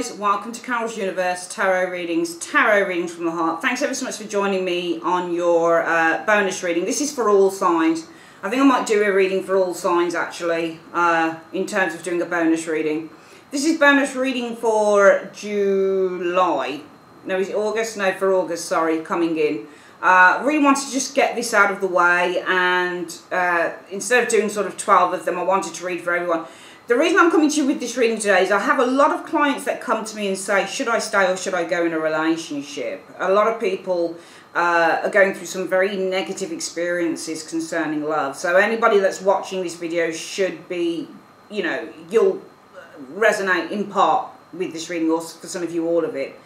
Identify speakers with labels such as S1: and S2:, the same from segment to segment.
S1: guys, welcome to Carol's Universe Tarot Readings from the Heart. Thanks ever so much for joining me on your bonus reading. This is for all signs. I think I might do a reading for all signs actually, in terms of doing a bonus reading. This is bonus reading for July. No, is it August? No, for August, sorry, coming in. Really wanted to just get this out of the way, and instead of doing sort of 12 of them, I wanted to read for everyone. The reason I'm coming to you with this reading today is I have a lot of clients that come to me and say, should I stay or should I go in a relationship? A lot of people are going through some very negative experiences concerning love. So anybody that's watching this video should be, you know, you'll resonate in part with this reading, or for some of you all of it.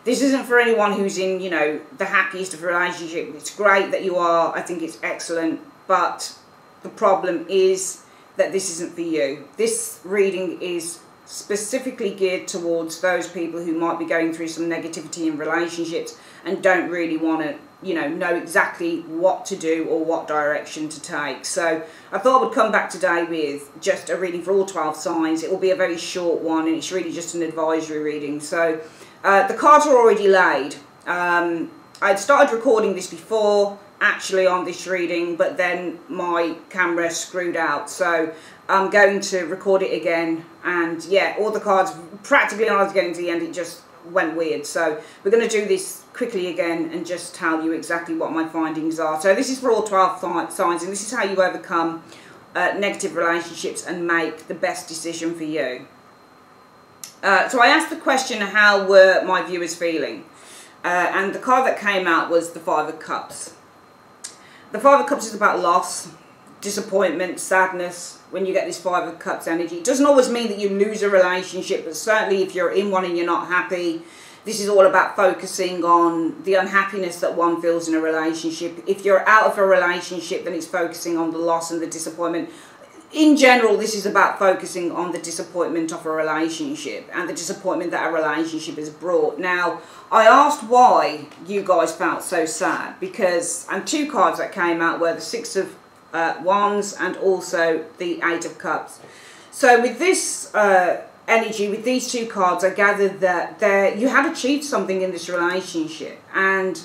S1: This isn't for anyone who's in, you know, the happiest of relationships. It's great that you are. I think it's excellent. But the problem is that this isn't for you. This reading is specifically geared towards those people who might be going through some negativity in relationships and don't really want to, you know exactly what to do or what direction to take. So I thought I would come back today with just a reading for all 12 signs. It will be a very short one, and it's really just an advisory reading. So the cards are already laid. I'd started recording this before actually on this reading, but then my camera screwed out, so I'm going to record it again. And yeah, all the cards practically, when I was getting to the end, it just went weird. So we're going to do this quickly again and just tell you exactly what my findings are. So this is for all 12 signs, and this is how you overcome negative relationships and make the best decision for you. So I asked the question, how were my viewers feeling? And the card that came out was the Five of Cups. The Five of Cups is about loss, disappointment, sadness. When you get this Five of Cups energy, it doesn't always mean that you lose a relationship, but certainly if you're in one and you're not happy, this is all about focusing on the unhappiness that one feels in a relationship. If you're out of a relationship, then it's focusing on the loss and the disappointment. In general, this is about focusing on the disappointment of a relationship and the disappointment that a relationship has brought. Now, I asked why you guys felt so sad, because, and two cards that came out were the Six of Wands and also the Eight of Cups. So with this energy, with these two cards, I gathered that you had achieved something in this relationship, and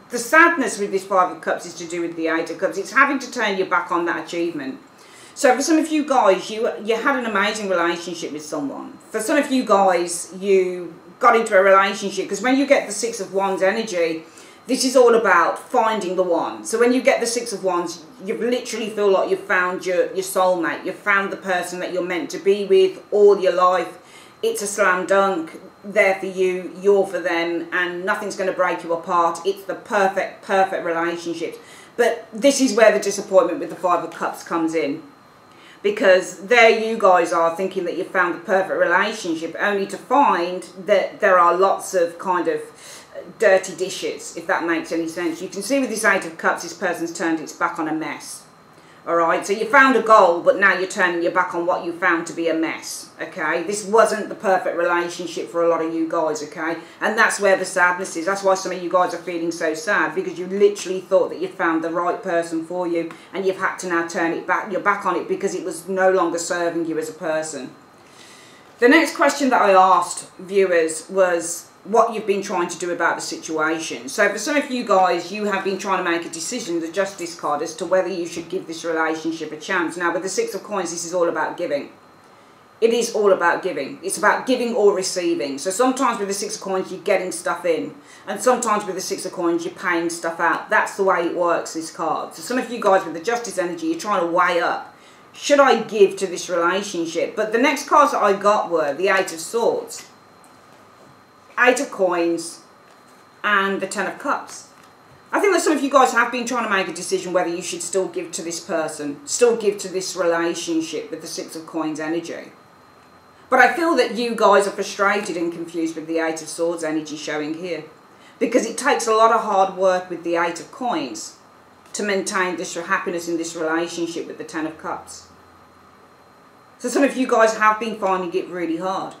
S1: the sadness with this Five of Cups is to do with the Eight of Cups. It's having to turn your back on that achievement. So for some of you guys, you had an amazing relationship with someone. For some of you guys, you got into a relationship, because when you get the Six of Wands energy, this is all about finding the one. So when you get the Six of Wands, you literally feel like you've found your soulmate. You've found the person that you're meant to be with all your life. It's a slam dunk. They're for you, you're for them, and nothing's going to break you apart. It's the perfect relationship. But this is where the disappointment with the Five of Cups comes in. Because there you guys are thinking that you've found the perfect relationship, only to find that there are lots of kind of dirty dishes, if that makes any sense. You can see with this Eight of Cups, this person's turned its back on a mess. Alright, so you found a goal, but now you're turning your back on what you found to be a mess. Okay, this wasn't the perfect relationship for a lot of you guys, okay? And that's where the sadness is. That's why some of you guys are feeling so sad, because you literally thought that you'd found the right person for you, and you've had to now turn it back, your back on it, because it was no longer serving you as a person. The next question that I asked viewers was what you've been trying to do about the situation. So for some of you guys, you have been trying to make a decision, the Justice card, as to whether you should give this relationship a chance. Now with the Six of Coins, this is all about giving. It is all about giving. It's about giving or receiving. So sometimes with the Six of Coins, you're getting stuff in, and sometimes with the Six of Coins, you're paying stuff out. That's the way it works, this card. So some of you guys with the Justice energy, you're trying to weigh up, should I give to this relationship? But the next cards that I got were the Eight of Swords, Eight of Coins, and the Ten of Cups. I think that some of you guys have been trying to make a decision whether you should still give to this person, still give to this relationship with the Six of Coins energy. But I feel that you guys are frustrated and confused with the Eight of Swords energy showing here, because it takes a lot of hard work with the Eight of Coins to maintain this happiness in this relationship with the Ten of Cups. So some of you guys have been finding it really hard.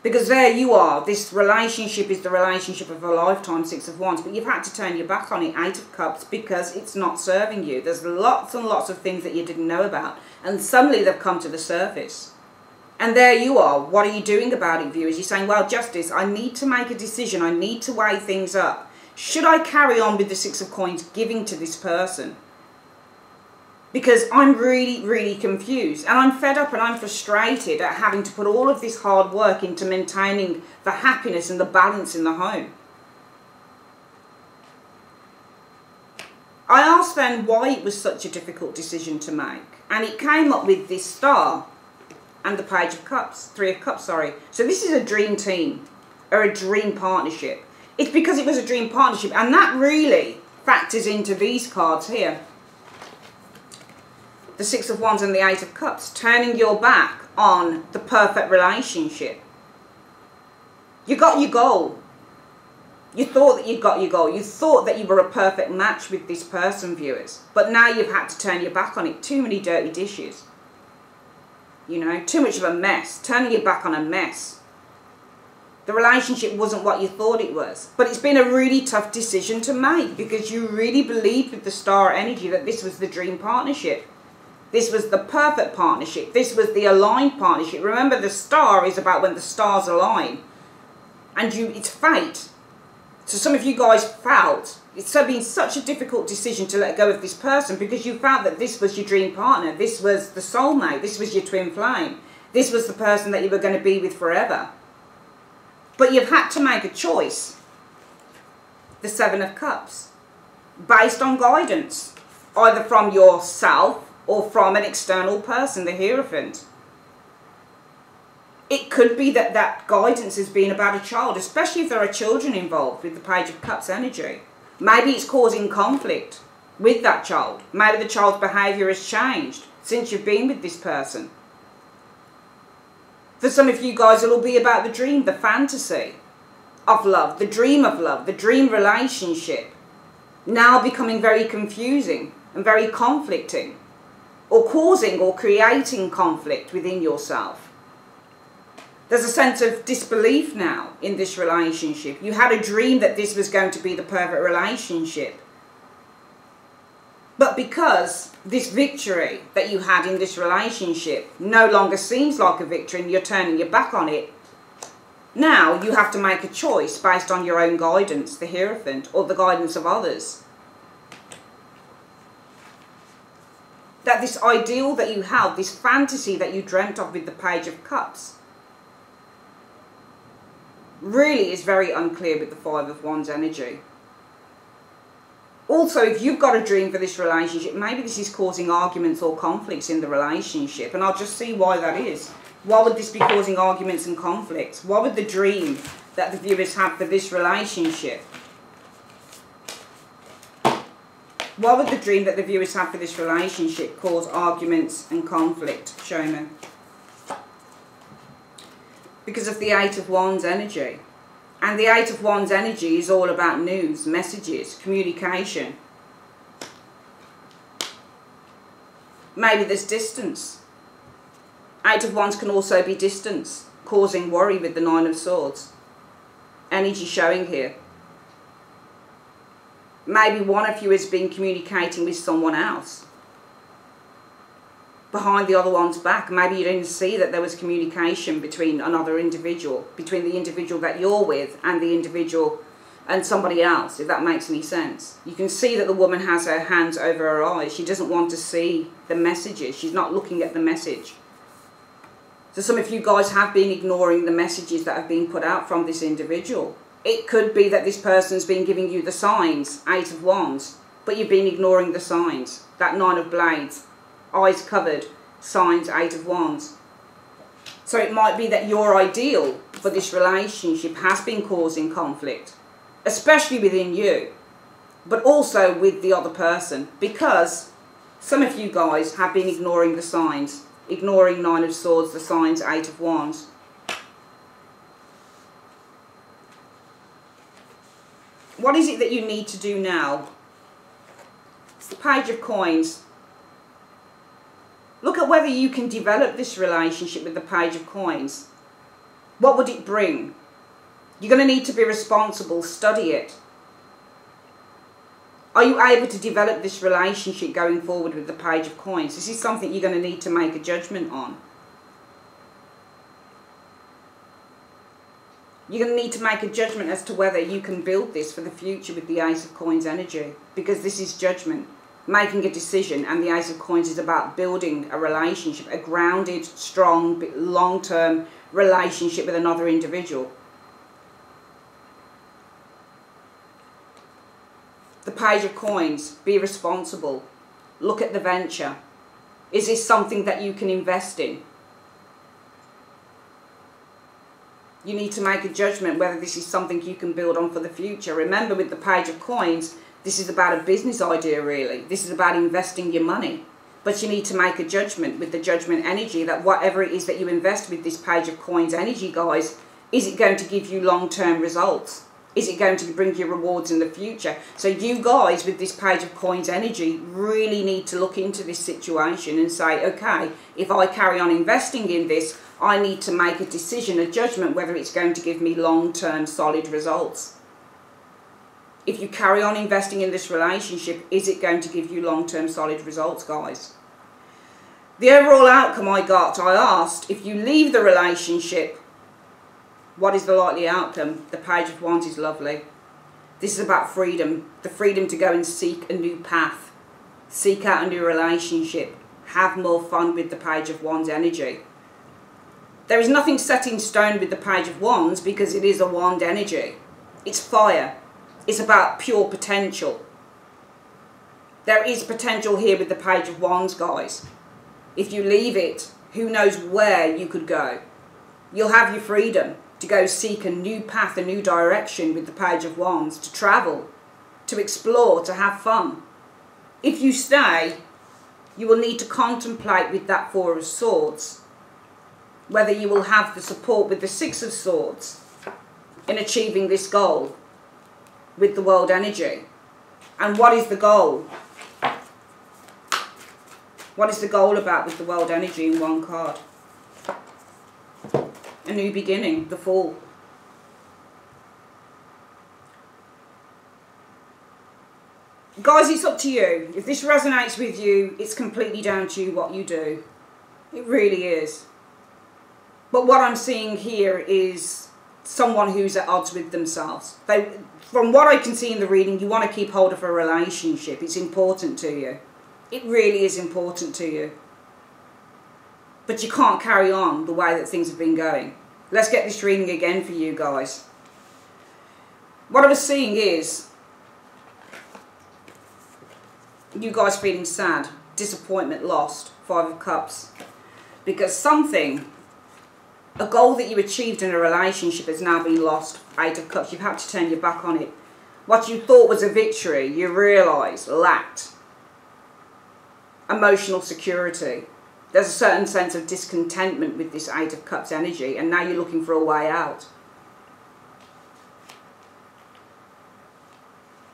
S1: Because there you are, this relationship is the relationship of a lifetime, Six of Wands, but you've had to turn your back on it, Eight of Cups, because it's not serving you. There's lots and lots of things that you didn't know about, and suddenly they've come to the surface. And there you are. What are you doing about it, viewers? You're saying, well, Justice, I need to make a decision. I need to weigh things up. Should I carry on with the Six of Coins giving to this person? Because I'm really, really confused. And I'm fed up and I'm frustrated at having to put all of this hard work into maintaining the happiness and the balance in the home. I asked then why it was such a difficult decision to make. And it came up with this Star and the Page of Cups, Three of Cups, sorry. So this is a dream team, or a dream partnership. It's because it was a dream partnership, and that really factors into these cards here. The Six of Wands and the Eight of Cups, turning your back on the perfect relationship. You got your goal. You thought that you'd got your goal. You thought that you were a perfect match with this person, viewers. But now you've had to turn your back on it. Too many dirty dishes. You know, too much of a mess. Turning your back on a mess. The relationship wasn't what you thought it was. But it's been a really tough decision to make, because you really believed with the Star energy that this was the dream partnership. This was the perfect partnership. This was the aligned partnership. Remember, the Star is about when the stars align. And it's fate. So some of you guys felt it's been such a difficult decision to let go of this person, because you felt that this was your dream partner. This was the soulmate. This was your twin flame. This was the person that you were going to be with forever. But you've had to make a choice. The Seven of Cups. Based on guidance. Either from yourself or from an external person, the Hierophant. It could be that that guidance has been about a child, especially if there are children involved with the Page of Cups energy. Maybe it's causing conflict with that child. Maybe the child's behaviour has changed since you've been with this person. For some of you guys, it'll be about the dream, the fantasy of love, the dream of love, the dream relationship, now becoming very confusing and very conflicting, or causing or creating conflict within yourself. There's a sense of disbelief now in this relationship. You had a dream that this was going to be the perfect relationship. But because this victory that you had in this relationship no longer seems like a victory and you're turning your back on it, now you have to make a choice based on your own guidance, the Hierophant, or the guidance of others. That this ideal that you held, this fantasy that you dreamt of with the Page of Cups, really is very unclear with the Five of Wands energy. Also, if you've got a dream for this relationship, maybe this is causing arguments or conflicts in the relationship, and I'll just see why that is. Why would this be causing arguments and conflicts? Why would the dream that the viewers have for this relationship? Why would the dream that the viewers have for this relationship cause arguments and conflict? Show me. Because of the Eight of Wands energy. And the Eight of Wands energy is all about news, messages, communication. Maybe there's distance. Eight of Wands can also be distance, causing worry with the Nine of Swords. Energy showing here. Maybe one of you has been communicating with someone else behind the other one's back. Maybe you didn't see that there was communication between another individual, between the individual that you're with and the individual and somebody else, if that makes any sense. You can see that the woman has her hands over her eyes. She doesn't want to see the messages. She's not looking at the message. So some of you guys have been ignoring the messages that have been put out from this individual. It could be that this person's been giving you the signs, Eight of Wands, but you've been ignoring the signs. That Nine of Blades, eyes covered, signs, Eight of Wands. So it might be that your ideal for this relationship has been causing conflict, especially within you, but also with the other person, because some of you guys have been ignoring the signs, ignoring Nine of Swords, the signs, Eight of Wands. What is it that you need to do now? It's the Page of Coins. Look at whether you can develop this relationship with the Page of Coins. What would it bring? You're going to need to be responsible, study it. Are you able to develop this relationship going forward with the Page of Coins? This is something you're going to need to make a judgment on. You're going to need to make a judgment as to whether you can build this for the future with the Ace of Coins energy, because this is judgment, making a decision, and the Ace of Coins is about building a relationship, a grounded, strong, long-term relationship with another individual. The Page of Coins, be responsible. Look at the venture. Is this something that you can invest in? You need to make a judgment whether this is something you can build on for the future. Remember, with the Page of Coins, this is about a business idea, really. This is about investing your money. But you need to make a judgment with the Judgment energy that whatever it is that you invest with this Page of Coins energy, guys, is it going to give you long-term results? Is it going to bring you rewards in the future? So you guys, with this Page of Coins energy, really need to look into this situation and say, okay, if I carry on investing in this, I need to make a decision, a judgment, whether it's going to give me long-term solid results. If you carry on investing in this relationship, is it going to give you long-term solid results, guys? The overall outcome I asked, if you leave the relationship, what is the likely outcome? The Page of Wands is lovely. This is about freedom. The freedom to go and seek a new path. Seek out a new relationship. Have more fun with the Page of Wands energy. There is nothing set in stone with the Page of Wands because it is a wand energy. It's fire. It's about pure potential. There is potential here with the Page of Wands, guys. If you leave it, who knows where you could go. You'll have your freedom to go seek a new path, a new direction with the Page of Wands, to travel, to explore, to have fun. If you stay, you will need to contemplate with that Four of Swords whether you will have the support with the Six of Swords in achieving this goal with the World energy. And what is the goal? What is the goal about with the World energy in one card? A new beginning, the Fool. Guys, it's up to you. If this resonates with you, it's completely down to you what you do. It really is. But what I'm seeing here is someone who's at odds with themselves. From what I can see in the reading, you want to keep hold of a relationship. It's important to you. It really is important to you. But you can't carry on the way that things have been going. Let's get this reading again for you guys. What I was seeing is you guys feeling sad, disappointment, lost, Five of Cups. Because something, a goal that you achieved in a relationship has now been lost. Eight of Cups, you've had to turn your back on it. What you thought was a victory, you realise lacked emotional security. There's a certain sense of discontentment with this Eight of Cups energy, and now you're looking for a way out.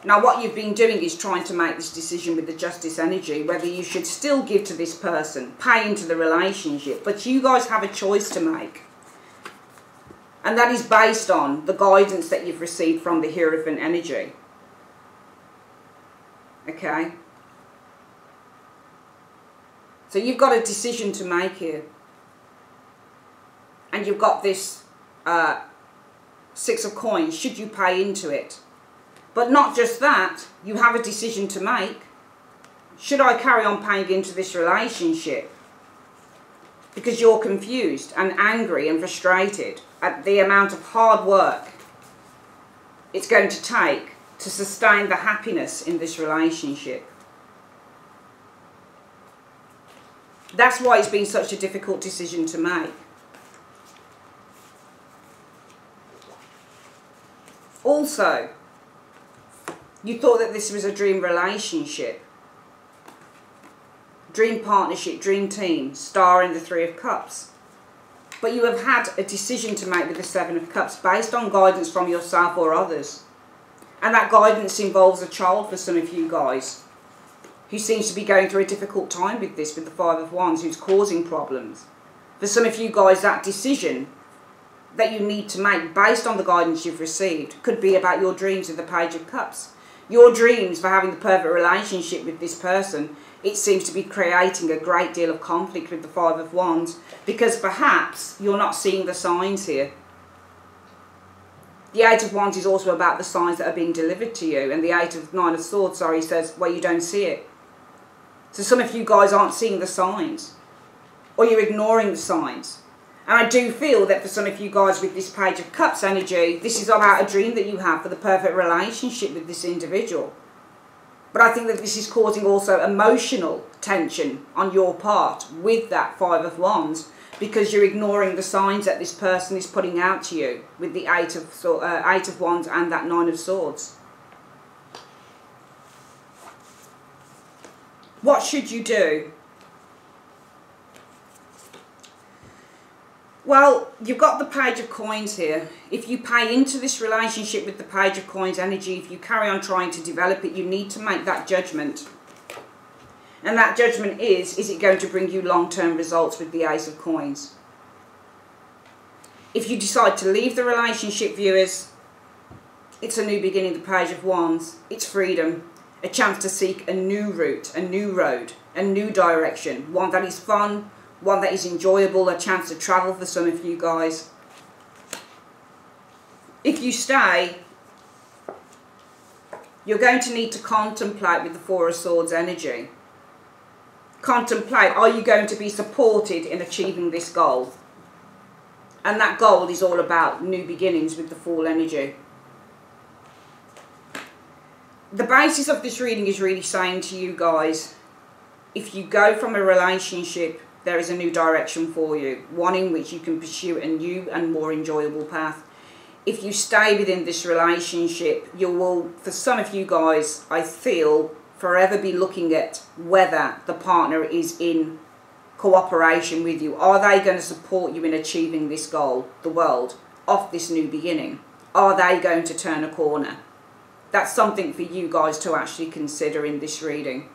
S1: Now what you've been doing is trying to make this decision with the Justice energy, whether you should still give to this person, pay into the relationship, but you guys have a choice to make. And that is based on the guidance that you've received from the Hierophant energy. Okay? So you've got a decision to make here. And you've got this Six of Coins. Should you pay into it? But not just that. You have a decision to make. Should I carry on paying into this relationship? Because you're confused and angry and frustrated at the amount of hard work it's going to take to sustain the happiness in this relationship. That's why it's been such a difficult decision to make. Also, you thought that this was a dream relationship, dream partnership, dream team, Star in the Three of Cups. But you have had a decision to make with the Seven of Cups based on guidance from yourself or others. And that guidance involves a child for some of you guys, who seems to be going through a difficult time with this, with the Five of Wands, who's causing problems. For some of you guys, that decision that you need to make based on the guidance you've received could be about your dreams with the Page of Cups. Your dreams for having the perfect relationship with this person, it seems to be creating a great deal of conflict with the Five of Wands, because perhaps you're not seeing the signs here. The Eight of Wands is also about the signs that are being delivered to you. And the Nine of Swords, says, well, you don't see it. So some of you guys aren't seeing the signs. Or you're ignoring the signs. And I do feel that for some of you guys with this Page of Cups energy, this is about a dream that you have for the perfect relationship with this individual. But I think that this is causing also emotional tension on your part with that Five of Wands, because you're ignoring the signs that this person is putting out to you with the Eight of Wands and that Nine of Swords. What should you do? Well, you've got the Page of Coins here. If you pay into this relationship with the Page of Coins energy, if you carry on trying to develop it, you need to make that judgment. And that judgment is it going to bring you long-term results with the Ace of Coins? If you decide to leave the relationship, viewers, it's a new beginning, the Page of Wands. It's freedom, a chance to seek a new route, a new road, a new direction, one that is fun, one that is enjoyable, a chance to travel for some of you guys. If you stay, you're going to need to contemplate with the Four of Swords energy. Contemplate, are you going to be supported in achieving this goal? And that goal is all about new beginnings with the Fool energy. The basis of this reading is really saying to you guys, if you go from a relationship, there is a new direction for you, one in which you can pursue a new and more enjoyable path. If you stay within this relationship, you will, for some of you guys, I feel, forever be looking at whether the partner is in cooperation with you. Are they going to support you in achieving this goal, the world, of this new beginning? Are they going to turn a corner? That's something for you guys to actually consider in this reading.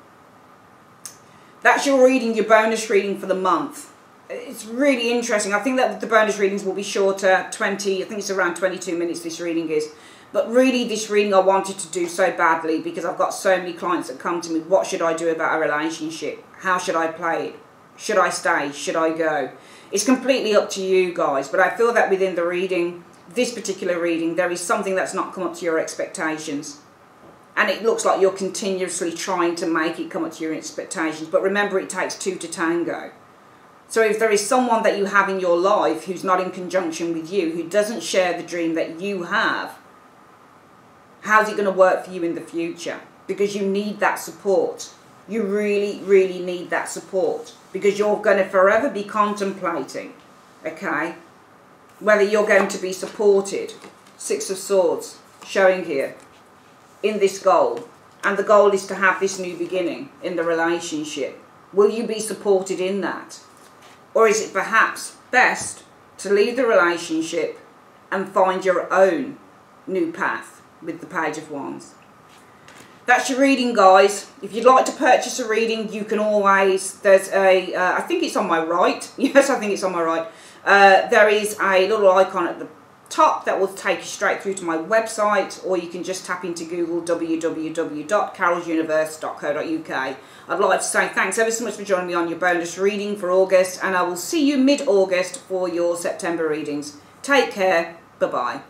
S1: That's your reading, your bonus reading for the month. It's really interesting. I think that the bonus readings will be shorter, I think it's around 22 minutes this reading is. But really this reading I wanted to do so badly because I've got so many clients that come to me, what should I do about a relationship? How should I play it? Should I stay? Should I go? It's completely up to you guys, but I feel that within the reading, this particular reading, there is something that's not come up to your expectations. And it looks like you're continuously trying to make it come up to your expectations. But remember, it takes two to tango. So if there is someone that you have in your life who's not in conjunction with you, who doesn't share the dream that you have, how's it going to work for you in the future? Because you need that support. You really, really need that support. Because you're going to forever be contemplating, okay, whether you're going to be supported. Six of Swords showing here in this goal. And the goal is to have this new beginning in the relationship. Will you be supported in that? Or is it perhaps best to leave the relationship and find your own new path with the Page of Wands? That's your reading, guys. If you'd like to purchase a reading, you can always, there's a, I think it's on my right. Yes, I think it's on my right. There is a little icon at the top that will take you straight through to my website, or you can just tap into Google www.carolsuniverse.co.uk. I'd like to say thanks ever so much for joining me on your bonus reading for August, and I will see you mid-August for your September readings. Take care. Bye-bye.